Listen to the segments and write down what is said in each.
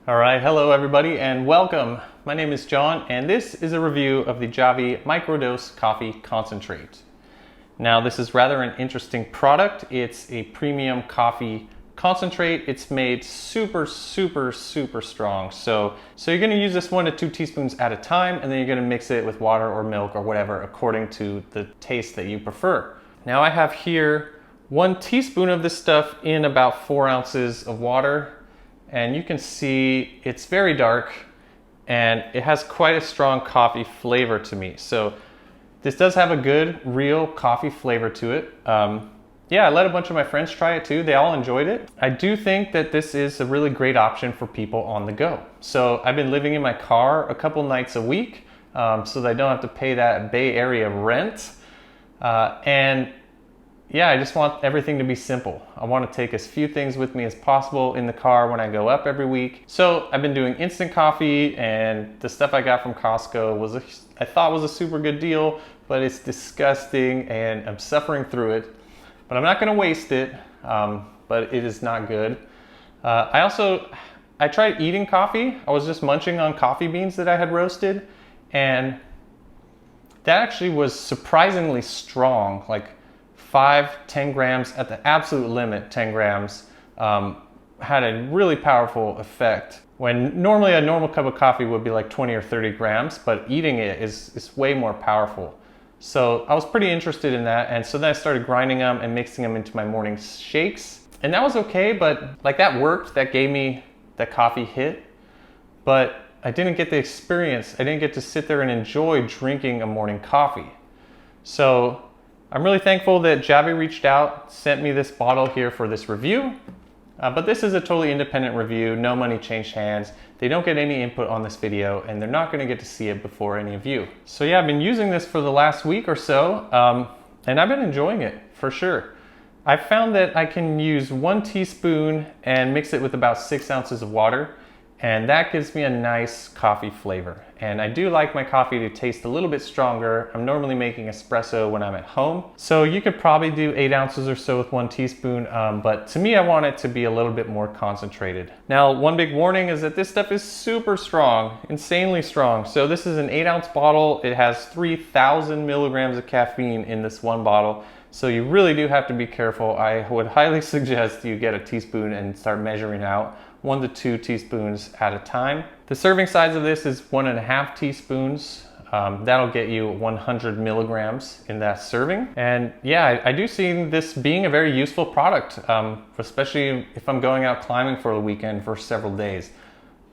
All right, hello everybody and welcome. My name is John and this is a review of the Javy Microdose Coffee Concentrate. Now this is rather an interesting product. It's a premium coffee concentrate. It's made super strong. So you're gonna use this 1 to 2 teaspoons at a time and then you're gonna mix it with water or milk or whatever according to the taste that you prefer. Now I have here 1 teaspoon of this stuff in about 4 ounces of water. And you can see it's very dark and it has quite a strong coffee flavor to me. So this does have a good, real coffee flavor to it. Yeah, I let a bunch of my friends try it too. They all enjoyed it. I do think that this is a really great option for people on the go. So I've been living in my car a couple nights a week so that I don't have to pay that Bay Area rent. And yeah, I just want everything to be simple. I want to take as few things with me as possible in the car when I go up every week. So I've been doing instant coffee, and the stuff I got from Costco I thought was a super good deal, but it's disgusting and I'm suffering through it. But I'm not going to waste it, but it is not good. I tried eating coffee. I was just munching on coffee beans that I had roasted, and that actually was surprisingly strong, like 5-10 grams at the absolute limit. 10 grams had a really powerful effect when normally a normal cup of coffee would be like 20 or 30 grams, but eating it is way more powerful. So I was pretty interested in that, and so then I started grinding them and mixing them into my morning shakes, and that was okay, but like that worked. That gave me that coffee hit, but I didn't get the experience. I didn't get to sit there and enjoy drinking a morning coffee. So I'm really thankful that Javy reached out, sent me this bottle here for this review, but this is a totally independent review. No money changed hands. They don't get any input on this video, and they're not gonna get to see it before any of you. So yeah, I've been using this for the last week or so, and I've been enjoying it for sure. I found that I can use 1 teaspoon and mix it with about 6 ounces of water, and that gives me a nice coffee flavor. And I do like my coffee to taste a little bit stronger. I'm normally making espresso when I'm at home. So you could probably do 8 ounces or so with 1 teaspoon, but to me, I want it to be a little bit more concentrated. Now, one big warning is that this stuff is super strong, insanely strong. So this is an 8-ounce bottle. It has 3,000 milligrams of caffeine in this one bottle. So you really do have to be careful. I would highly suggest you get a teaspoon and start measuring out 1 to 2 teaspoons at a time. The serving size of this is 1.5 teaspoons. That'll get you 100 milligrams in that serving. And yeah, I do see this being a very useful product, especially if I'm going out climbing for the weekend for several days.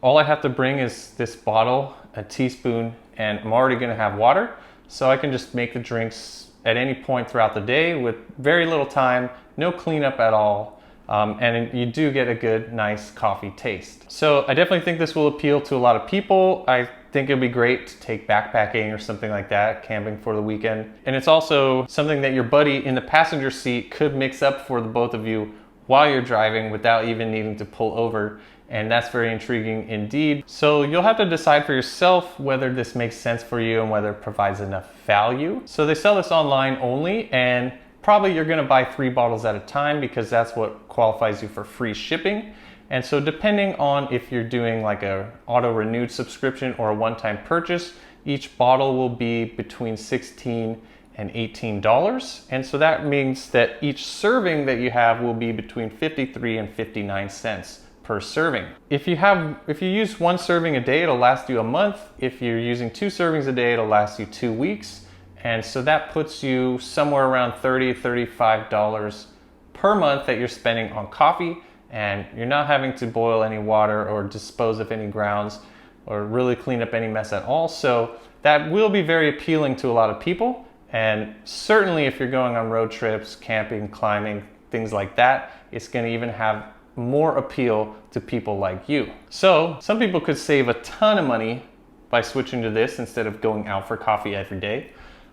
All I have to bring is this bottle, a teaspoon, and I'm already gonna have water. So I can just make the drinks at any point throughout the day with very little time, no cleanup at all. And you do get a good, nice coffee taste. So I definitely think this will appeal to a lot of people. I think it'd be great to take backpacking or something like that, camping for the weekend. And it's also something that your buddy in the passenger seat could mix up for the both of you while you're driving without even needing to pull over. And that's very intriguing indeed. So you'll have to decide for yourself whether this makes sense for you and whether it provides enough value. So they sell this online only, and probably you're gonna buy 3 bottles at a time because that's what qualifies you for free shipping. And so depending on if you're doing like a auto-renewed subscription or a one-time purchase, each bottle will be between $16 and $18. And so that means that each serving that you have will be between 53 and 59 cents per serving. If you use 1 serving a day, it'll last you a month. If you're using 2 servings a day, it'll last you 2 weeks. And so that puts you somewhere around $30, $35 per month that you're spending on coffee, and you're not having to boil any water or dispose of any grounds or really clean up any mess at all. So that will be very appealing to a lot of people. And certainly if you're going on road trips, camping, climbing, things like that, it's gonna even have more appeal to people like you. So some people could save a ton of money by switching to this instead of going out for coffee every day.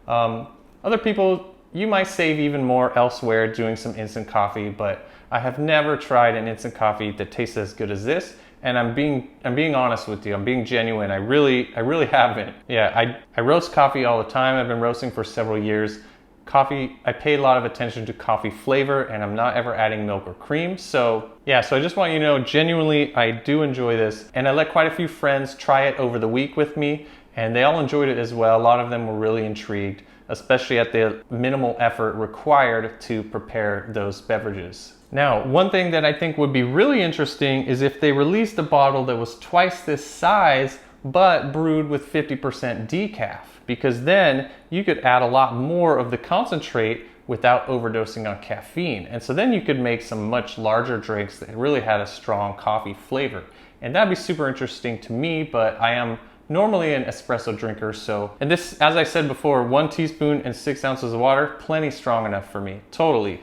Other people, you might save even more elsewhere doing some instant coffee, but I have never tried an instant coffee that tastes as good as this. And I'm being honest with you. I'm being genuine. I really haven't. Yeah, I roast coffee all the time. I've been roasting for several years. coffee, I pay a lot of attention to coffee flavor, and I'm not ever adding milk or cream. So yeah, so I just want you to know, genuinely, I do enjoy this. And I let quite a few friends try it over the week with me, and they all enjoyed it as well. A lot of them were really intrigued, especially at the minimal effort required to prepare those beverages. Now, one thing that I think would be really interesting is if they released a bottle that was twice this size, but brewed with 50% decaf, because then you could add a lot more of the concentrate without overdosing on caffeine. And so then you could make some much larger drinks that really had a strong coffee flavor. And that'd be super interesting to me, but I am normally an espresso drinker, so, and this, as I said before, 1 teaspoon and 6 ounces of water, plenty strong enough for me. Totally.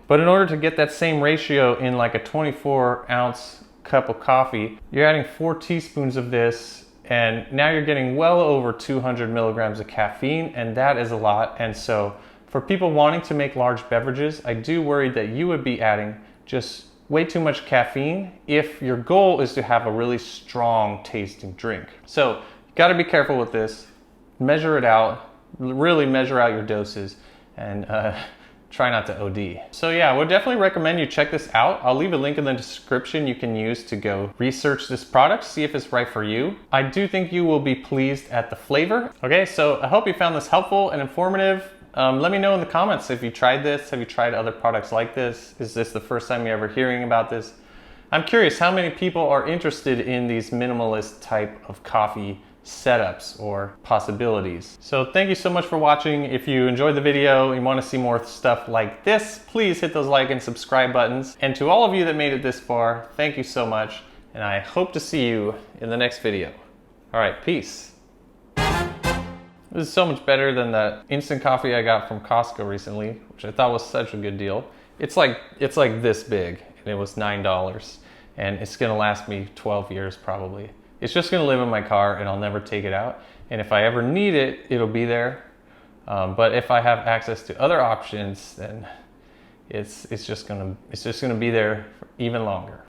But in order to get that same ratio in like a 24-ounce cup of coffee, you're adding 4 teaspoons of this, and now you're getting well over 200 milligrams of caffeine, and that is a lot. And so for people wanting to make large beverages, I do worry that you would be adding just way too much caffeine if your goal is to have a really strong tasting drink. So you got to be careful with this. Measure it out, really measure out your doses, and try not to OD. So yeah, I would definitely recommend you check this out. I'll leave a link in the description you can use to go research this product, see if it's right for you. I do think you will be pleased at the flavor. Okay, so I hope you found this helpful and informative. Let me know in the comments if you tried this. Have you tried other products like this? Is this the first time you're ever hearing about this? I'm curious how many people are interested in these minimalist type of coffee setups or possibilities. So thank you so much for watching. If you enjoyed the video and you want to see more stuff like this, please hit those like and subscribe buttons. And to all of you that made it this far, thank you so much. And I hope to see you in the next video. All right, peace. This is so much better than that instant coffee I got from Costco recently, which I thought was such a good deal. It's like this big, and it was $9, and it's gonna last me 12 years probably. It's just gonna live in my car, and I'll never take it out. And if I ever need it, it'll be there. But if I have access to other options, then it's just gonna be there for even longer.